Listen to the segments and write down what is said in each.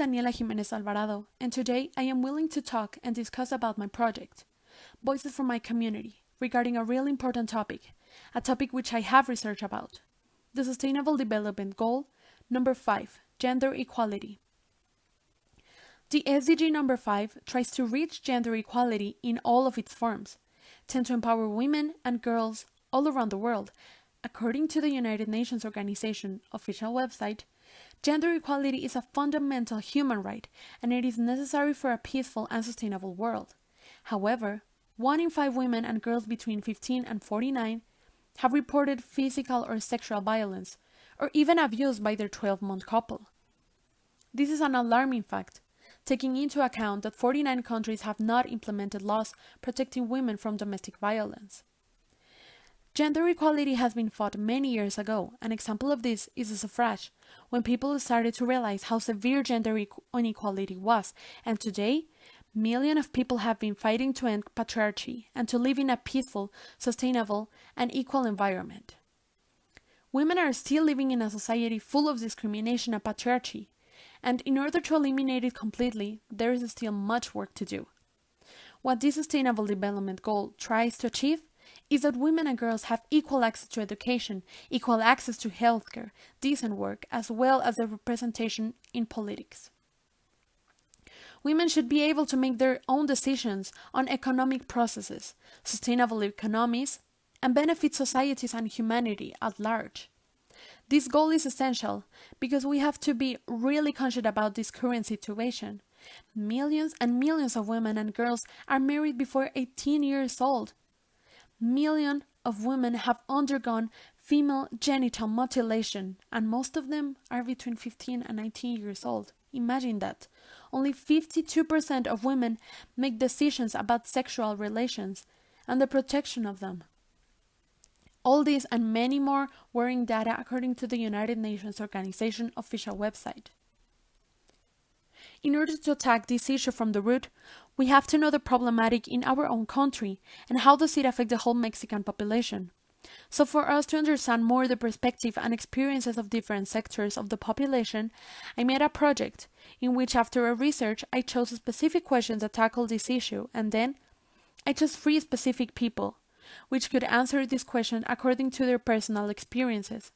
Daniela Jimenez Alvarado, and today I am willing to talk and discuss about my project, Voices from My Community, regarding a really important topic, a topic which I have researched about. The Sustainable Development Goal number 5, Gender Equality. The SDG number 5 tries to reach gender equality in all of its forms, tend to empower women and girls all around the world. According to the United Nations Organization official website, gender equality is a fundamental human right, and it is necessary for a peaceful and sustainable world. However, 1 in 5 women and girls between 15 and 49 have reported physical or sexual violence, or even abuse by their 12-month couple. This is an alarming fact, taking into account that 49 countries have not implemented laws protecting women from domestic violence. Gender equality has been fought many years ago. An example of this is the suffrage, when people started to realize how severe gender inequality was, and today, millions of people have been fighting to end patriarchy and to live in a peaceful, sustainable, and equal environment. Women are still living in a society full of discrimination and patriarchy, and in order to eliminate it completely, there is still much work to do. What this Sustainable Development Goal tries to achieve is that women and girls have equal access to education, equal access to healthcare, decent work, as well as a representation in politics. Women should be able to make their own decisions on economic processes, sustainable economies, and benefit societies and humanity at large. This goal is essential because we have to be really conscious about this current situation. Millions and millions of women and girls are married before 18 years old. Millions of women have undergone female genital mutilation, and most of them are between 15 and 19 years old. Imagine that. Only 52% of women make decisions about sexual relations and the protection of them. All this and many more worrying data according to the United Nations Organization official website. In order to attack this issue from the root, we have to know the problematic in our own country and how does it affect the whole Mexican population. So for us to understand more the perspective and experiences of different sectors of the population, I made a project in which after a research I chose specific questions that tackle this issue, and then I chose 3 specific people which could answer this question according to their personal experiences.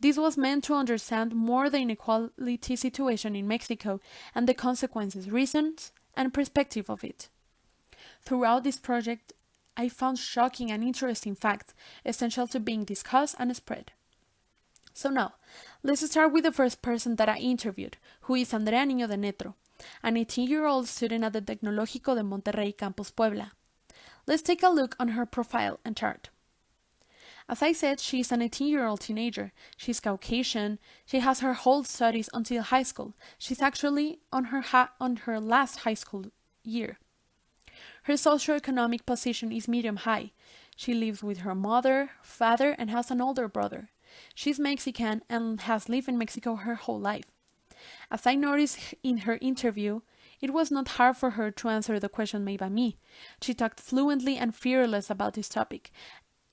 This was meant to understand more the inequality situation in Mexico and the consequences, reasons, and perspective of it. Throughout this project, I found shocking and interesting facts essential to being discussed and spread. So now, let's start with the first person that I interviewed, who is Andrea Niño de Netro, an 18-year-old student at the Tecnológico de Monterrey Campus Puebla. Let's take a look on her profile and chart. As I said, she is an 18-year-old teenager. She's Caucasian. She has her whole studies until high school. She's actually on her last high school year. Her socioeconomic position is medium-high. She lives with her mother, father, and has an older brother. She's Mexican and has lived in Mexico her whole life. As I noticed in her interview, it was not hard for her to answer the question made by me. She talked fluently and fearless about this topic.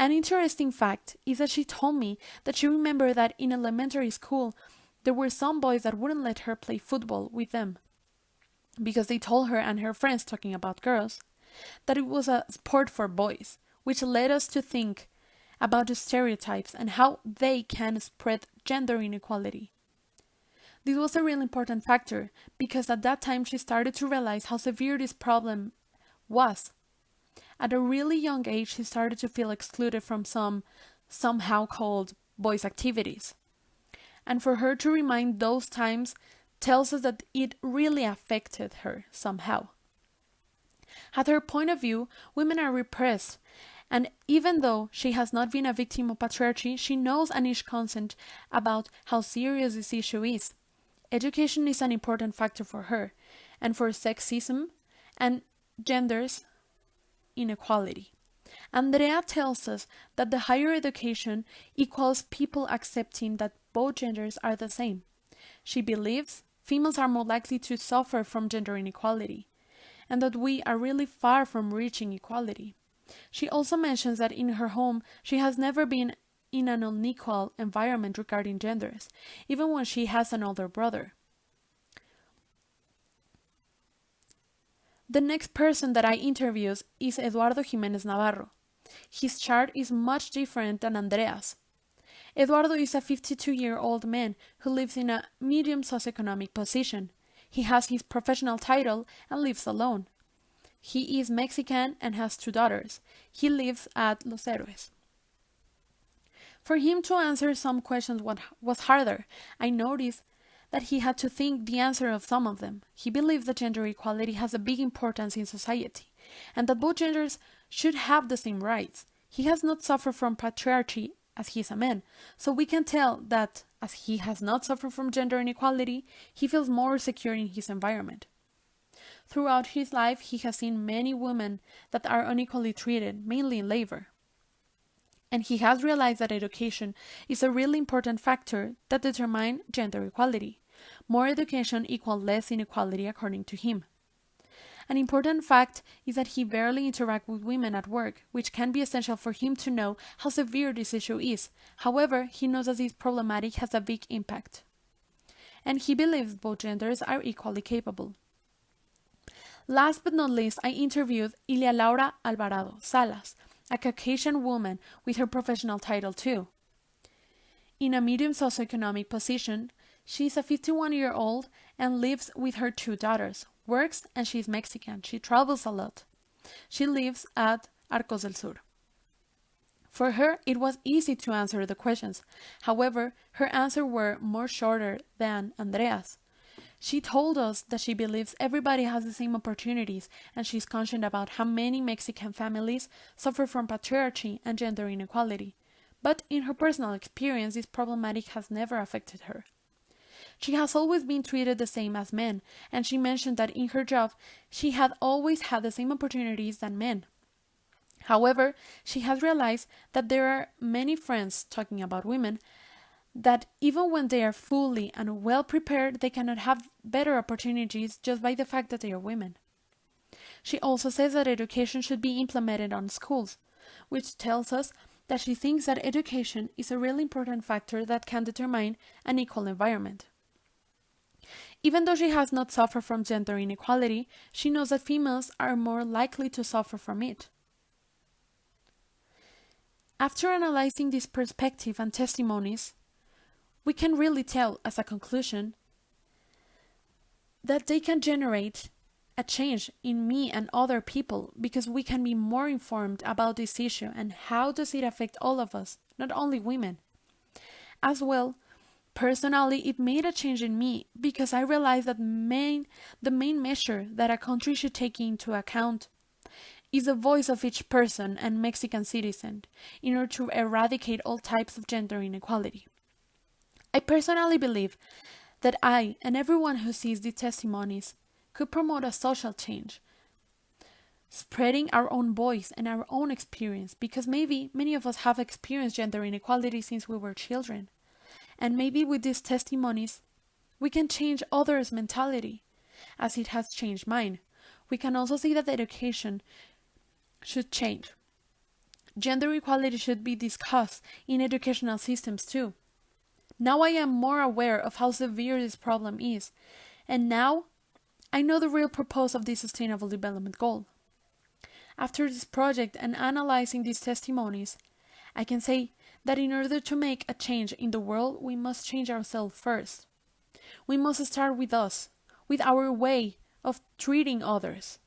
An interesting fact is that she told me that she remembered that in elementary school, there were some boys that wouldn't let her play football with them because they told her and her friends, talking about girls, that it was a sport for boys, which led us to think about the stereotypes and how they can spread gender inequality. This was a really important factor because at that time she started to realize how severe this problem was. At a really young age, she started to feel excluded from some somehow called boys' activities. And for her to remind those times tells us that it really affected her somehow. At her point of view, women are repressed, and even though she has not been a victim of patriarchy, she knows and is conscious about how serious this issue is. Education is an important factor for her, and for sexism and genders inequality. Andrea tells us that the higher education equals people accepting that both genders are the same. She believes females are more likely to suffer from gender inequality, and that we are really far from reaching equality. She also mentions that in her home, she has never been in an unequal environment regarding genders, even when she has an older brother. The next person that I interviewed is Eduardo Jimenez Navarro. His chart is much different than Andrea's. Eduardo is a 52-year-old man who lives in a medium socioeconomic position. He has his professional title and lives alone. He is Mexican and has 2 daughters. He lives at Los Héroes. For him to answer some questions was harder. I noticed that he had to think the answer of some of them. He believes that gender equality has a big importance in society, and that both genders should have the same rights. He has not suffered from patriarchy as he is a man, so we can tell that, as he has not suffered from gender inequality, he feels more secure in his environment. Throughout his life, he has seen many women that are unequally treated, mainly in labor. And he has realized that education is a really important factor that determines gender equality. More education equals less inequality according to him. An important fact is that he barely interacts with women at work, which can be essential for him to know how severe this issue is. However, he knows that this problematic has a big impact. And he believes both genders are equally capable. Last but not least, I interviewed Ilia Laura Alvarado Salas, a Caucasian woman with her professional title too. In a medium socioeconomic position, she is a 51-year-old and lives with her 2 daughters, works, and she is Mexican. She travels a lot. She lives at Arcos del Sur. For her, it was easy to answer the questions. However, her answers were more shorter than Andrea's. She told us that she believes everybody has the same opportunities, and she's conscious about how many Mexican families suffer from patriarchy and gender inequality. But in her personal experience, this problematic has never affected her. She has always been treated the same as men, and she mentioned that in her job, she had always had the same opportunities than men. However, she has realized that there are many friends talking about women that even when they are fully and well prepared, they cannot have better opportunities just by the fact that they are women. She also says that education should be implemented on schools, which tells us that she thinks that education is a really important factor that can determine an equal environment. Even though she has not suffered from gender inequality, she knows that females are more likely to suffer from it. After analyzing this perspective and testimonies, we can really tell, as a conclusion, that they can generate a change in me and other people because we can be more informed about this issue and how does it affect all of us, not only women. As well, personally, it made a change in me because I realized that the main measure that a country should take into account is the voice of each person and Mexican citizen in order to eradicate all types of gender inequality. I personally believe that I and everyone who sees these testimonies could promote a social change, spreading our own voice and our own experience, because maybe many of us have experienced gender inequality since we were children. And maybe with these testimonies, we can change others' mentality, as it has changed mine. We can also see that education should change. Gender equality should be discussed in educational systems too. Now I am more aware of how severe this problem is, and now I know the real purpose of this Sustainable Development Goal. After this project and analyzing these testimonies, I can say that in order to make a change in the world, we must change ourselves first. We must start with us, with our way of treating others,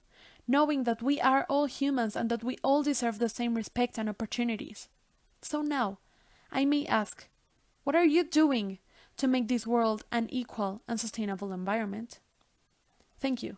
knowing that we are all humans and that we all deserve the same respect and opportunities. So now, I may ask, what are you doing to make this world an equal and sustainable environment? Thank you.